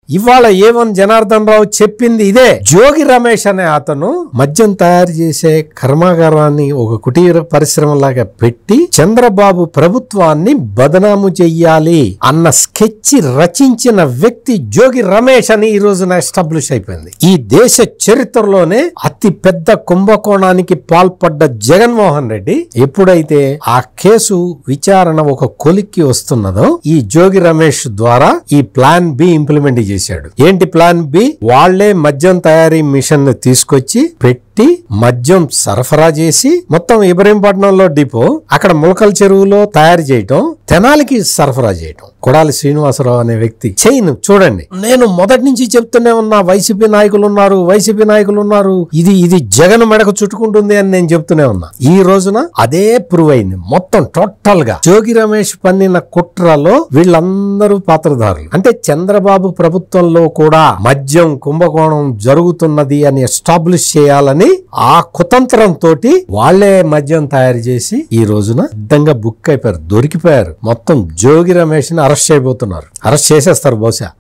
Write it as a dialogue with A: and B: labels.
A: ఇవాళ ఏవన్ జనార్దన్ రావు చెప్పింది ఇదే. జోగి రమేష్ అనే అతను మద్యం తయారు చేసే కర్మాగారాన్ని ఒక కుటీర పరిశ్రమలాగా పెట్టి చంద్రబాబు ప్రభుత్వాన్ని బదనాము చెయ్యాలి అన్న స్కెచ్ రచించిన వ్యక్తి జోగి రమేష్ అని ఈ రోజున ఎస్టాబ్లిష్ అయిపోయింది. ఈ దేశ చరిత్రలోనే అతి పెద్ద కుంభకోణానికి పాల్పడ్డ జగన్మోహన్ రెడ్డి ఎప్పుడైతే ఆ కేసు విచారణ ఒక కొలిక్కి వస్తున్నదో ఈ జోగి రమేష్ ద్వారా ఈ ప్లాన్ బి ఇంప్లిమెంట్ చేశాడు. ఏంటి ప్లాన్ బి? వాళ్లే మద్యం తయారీ మిషన్ ని తీసుకొచ్చి పెట్టి మద్యం సరఫరా చేసి మొత్తం ఇబ్రహీంపట్నంలో డిపో, అక్కడ ములకల చెరువులో తయారు చేయటం, తెనాలికి సరఫరా చేయటం. కొడాలి శ్రీనివాసరావు అనే వ్యక్తి చైన్ చూడండి. నేను మొదటి నుంచి చెప్తూనే ఉన్నా వైసీపీ నాయకులు ఉన్నారు, ఇది జగన్ మెడకు చుట్టుకుంటుంది అని నేను చెప్తూనే ఉన్నా. ఈ రోజున అదే ప్రూవ్ అయింది. మొత్తం టోటల్ గా జోగి రమేష్ పన్నిన కుట్రలో వీళ్ళందరూ పాత్రధారులు. అంటే చంద్రబాబు ప్రభుత్వంలో కూడా మద్యం కుంభకోణం జరుగుతున్నది అని ఎస్టాబ్లిష్ చేయాలని ఆ కుతంత్రంతో వాళ్లే మద్యం తయారు చేసి ఈ రోజున సిద్ధంగా బుక్ అయిపోయారు, దొరికిపోయారు. మొత్తం జోగి రమేష్ ని అరెస్ట్ చేయబోతున్నారు. అరెస్ట్ చేసేస్తారు బహుశా.